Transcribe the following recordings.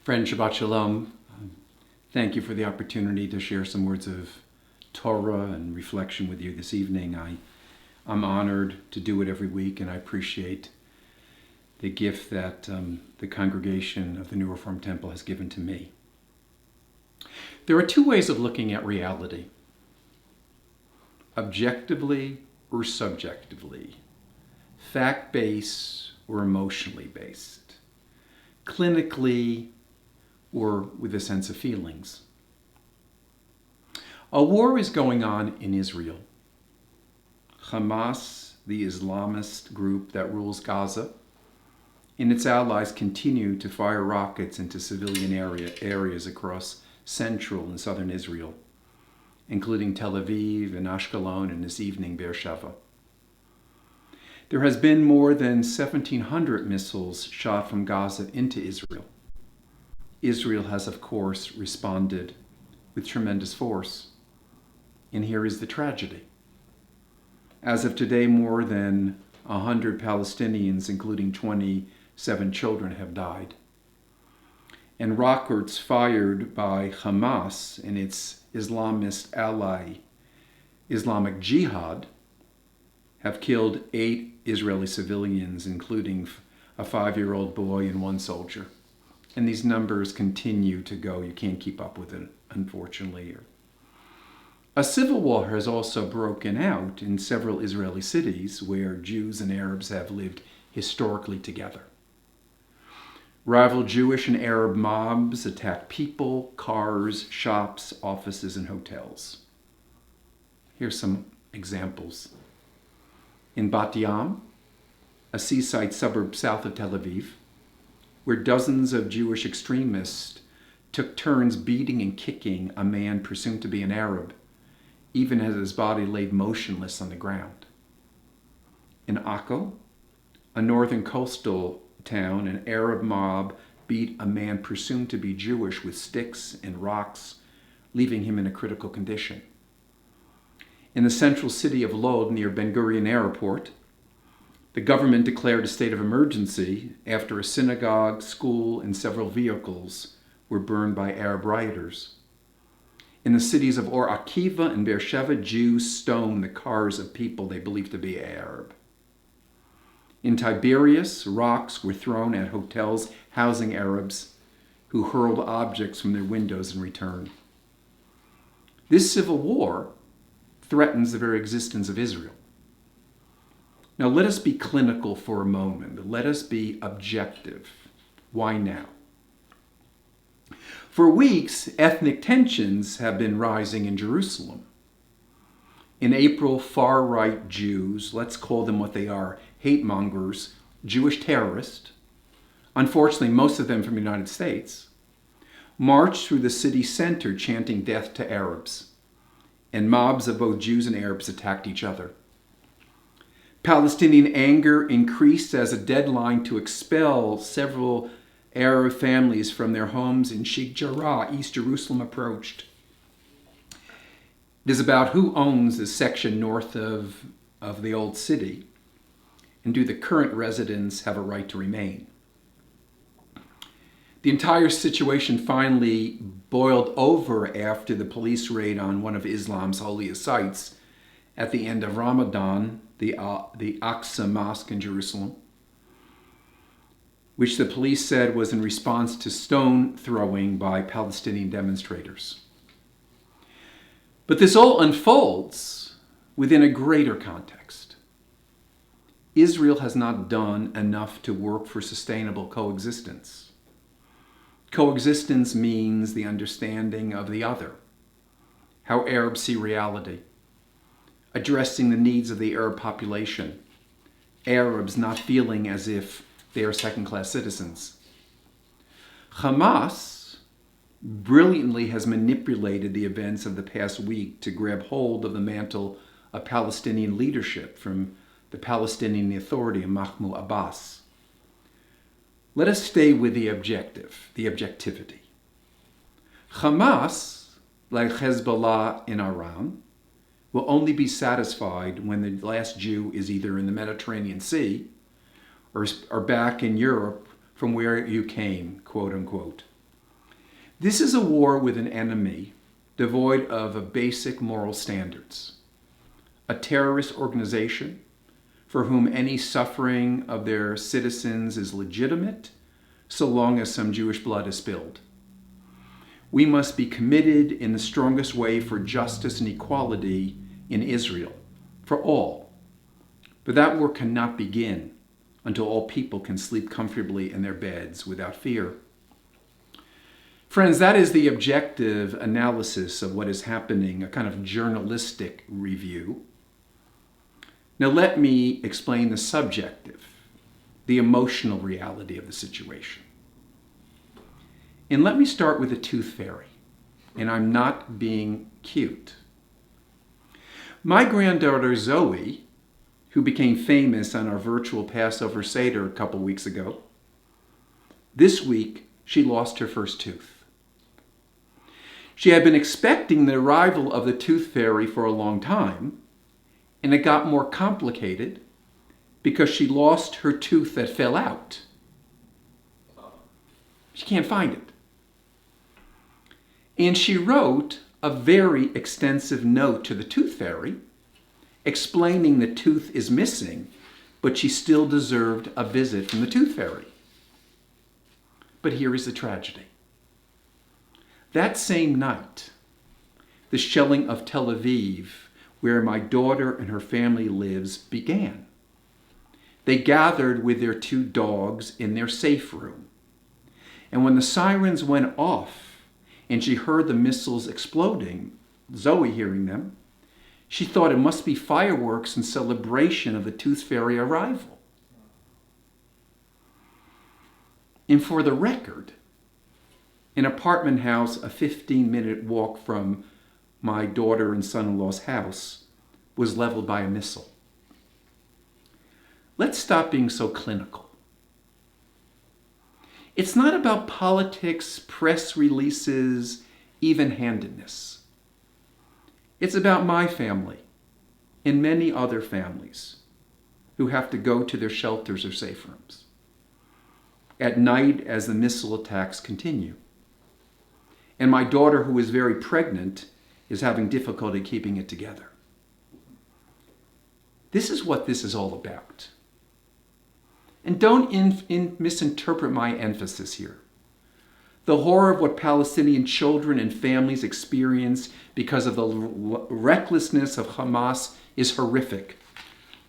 Friend, Shabbat Shalom. Thank you for the opportunity to share some words of Torah and reflection with you this evening. I'm honored to do it every week, and I appreciate the gift that the congregation of the New Reformed Temple has given to me. There are two ways of looking at reality: objectively or subjectively, fact-based or emotionally based, clinically or with a sense of feelings. A war is going on in Israel. Hamas, the Islamist group that rules Gaza, and its allies continue to fire rockets into civilian areas across central and southern Israel, including Tel Aviv and Ashkelon, and this evening Beersheba. There has been more than 1,700 missiles shot from Gaza into Israel. Israel has, of course, responded with tremendous force. And here is the tragedy. As of today, more than 100 Palestinians, including 27 children, have died. And rockets fired by Hamas and its Islamist ally, Islamic Jihad, have killed 8 Israeli civilians, including a 5-year-old boy and 1 soldier. And these numbers continue to go. You can't keep up with it, unfortunately. A civil war has also broken out in several Israeli cities where Jews and Arabs have lived historically together. Rival Jewish and Arab mobs attack people, cars, shops, offices, and hotels. Here's some examples. In Bat Yam, a seaside suburb south of Tel Aviv, where dozens of Jewish extremists took turns beating and kicking a man presumed to be an Arab, even as his body lay motionless on the ground. In Akko, a northern coastal town, an Arab mob beat a man presumed to be Jewish with sticks and rocks, leaving him in a critical condition. In the central city of Lod, near Ben Gurion Airport, the government declared a state of emergency after a synagogue, school, and several vehicles were burned by Arab rioters. In the cities of Or Akiva and Beersheba, Jews stoned the cars of people they believed to be Arab. In Tiberias, rocks were thrown at hotels housing Arabs who hurled objects from their windows in return. This civil war threatens the very existence of Israel. Now let us be clinical for a moment. Let us be objective. Why now? For weeks, ethnic tensions have been rising in Jerusalem. In April, far-right Jews, let's call them what they are, hate mongers, Jewish terrorists, unfortunately most of them from the United States, marched through the city center chanting death to Arabs, and mobs of both Jews and Arabs attacked each other. Palestinian anger increased as a deadline to expel several Arab families from their homes in Sheikh Jarrah, East Jerusalem, approached. It is about who owns the section north of the old city, and do the current residents have a right to remain? The entire situation finally boiled over after the police raid on one of Islam's holiest sites at the end of Ramadan, the Aqsa Mosque in Jerusalem, which the police said was in response to stone throwing by Palestinian demonstrators. But this all unfolds within a greater context. Israel has not done enough to work for sustainable coexistence. Coexistence means the understanding of the other, how Arabs see reality, addressing the needs of the Arab population, Arabs not feeling as if they are second-class citizens. Hamas brilliantly has manipulated the events of the past week to grab hold of the mantle of Palestinian leadership from the Palestinian Authority of Mahmoud Abbas. Let us stay with the objectivity. Hamas, like Hezbollah in Iran, will only be satisfied when the last Jew is either in the Mediterranean Sea or back in Europe from where you came, quote unquote. This is a war with an enemy devoid of basic moral standards, a terrorist organization for whom any suffering of their citizens is legitimate so long as some Jewish blood is spilled. We must be committed in the strongest way for justice and equality in Israel, for all. But that work cannot begin until all people can sleep comfortably in their beds without fear. Friends, that is the objective analysis of what is happening, a kind of journalistic review. Now let me explain the subjective, the emotional reality of the situation. And let me start with the tooth fairy, and I'm not being cute. My granddaughter Zoe, who became famous on our virtual Passover Seder a couple weeks ago, this week she lost her first tooth. She had been expecting the arrival of the tooth fairy for a long time, and it got more complicated because she lost her tooth that fell out. She can't find it. And she wrote a very extensive note to the tooth fairy explaining the tooth is missing, but she still deserved a visit from the tooth fairy. But here is the tragedy. That same night, the shelling of Tel Aviv, where my daughter and her family lives, began. They gathered with their 2 dogs in their safe room. And when the sirens went off and she heard the missiles exploding, Zoe hearing them, she thought it must be fireworks in celebration of the tooth fairy arrival. And for the record, an apartment house a 15-minute walk from my daughter and son-in-law's house was leveled by a missile. Let's stop being so clinical. It's not about politics, press releases, even-handedness. It's about my family and many other families who have to go to their shelters or safe rooms at night as the missile attacks continue. And my daughter, who is very pregnant, is having difficulty keeping it together. This is what this is all about. And don't misinterpret my emphasis here. The horror of what Palestinian children and families experience because of the recklessness of Hamas is horrific.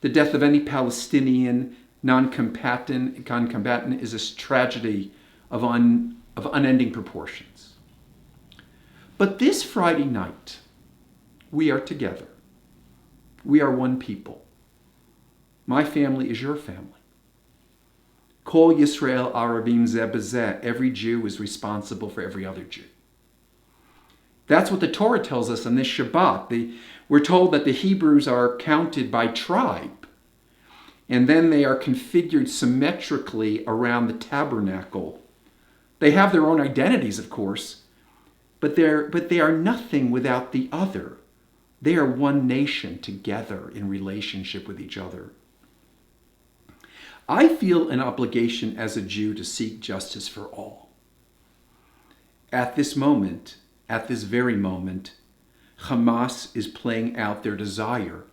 The death of any Palestinian non-combatant is a tragedy of unending proportions. But this Friday night, we are together. We are one people. My family is your family. Kol Yisrael Arabim Zeh B'Zeh. Every Jew is responsible for every other Jew. That's what the Torah tells us on this Shabbat. We're told that the Hebrews are counted by tribe, and then they are configured symmetrically around the tabernacle. They have their own identities, of course, but they are nothing without the other. They are one nation together in relationship with each other. I feel an obligation as a Jew to seek justice for all. At this moment, at this very moment, Hamas is playing out their desire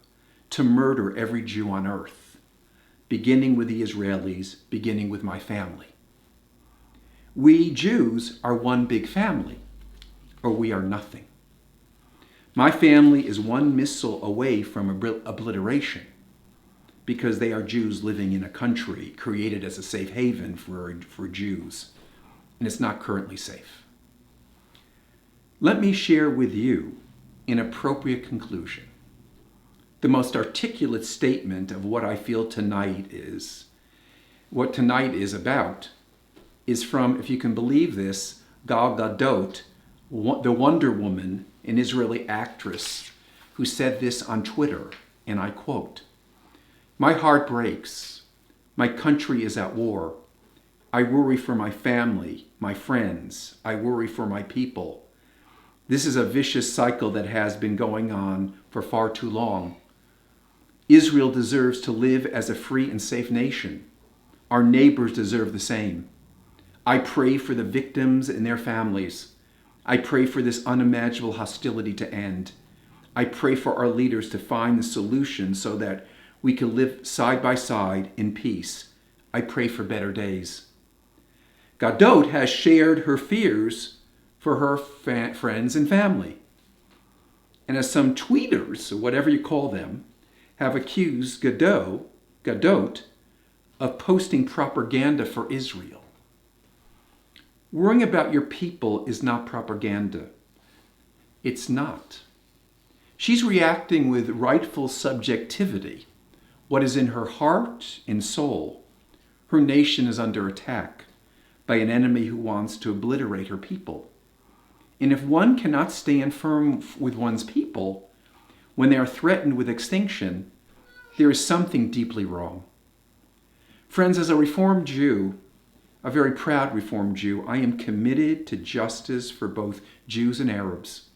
to murder every Jew on earth, beginning with the Israelis, beginning with my family. We Jews are one big family, or we are nothing. My family is one missile away from obliteration, because they are Jews living in a country created as a safe haven for Jews, and it's not currently safe. Let me share with you an appropriate conclusion. The most articulate statement of what I feel tonight is, what tonight is about, is from, if you can believe this, Gal Gadot, the Wonder Woman, an Israeli actress, who said this on Twitter, and I quote, "My heart breaks. My country is at war. I worry for my family, my friends. I worry for my people. This is a vicious cycle that has been going on for far too long. Israel deserves to live as a free and safe nation. Our neighbors deserve the same. I pray for the victims and their families. I pray for this unimaginable hostility to end. I pray for our leaders to find the solution so that we can live side by side in peace. I pray for better days. Gadot has shared her fears for her friends and family. And as some tweeters, or whatever you call them, have accused Gadot of posting propaganda for Israel. Worrying about your people is not propaganda. It's not. She's reacting with rightful subjectivity. What is in her heart and soul? Her nation is under attack by an enemy who wants to obliterate her people. And if one cannot stand firm with one's people when they are threatened with extinction, there is something deeply wrong. Friends, as a Reformed Jew, a very proud Reformed Jew, I am committed to justice for both Jews and Arabs.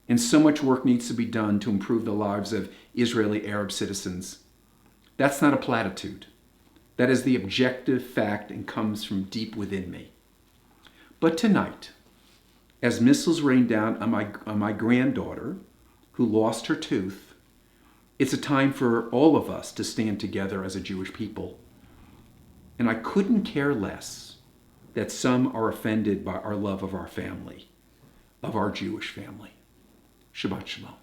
And so much work needs to be done to improve the lives of Israeli Arab citizens. That's not a platitude. That is the objective fact and comes from deep within me. But tonight, as missiles rain down on my granddaughter, who lost her tooth, it's a time for all of us to stand together as a Jewish people. And I couldn't care less that some are offended by our love of our family, of our Jewish family. Shabbat Shalom.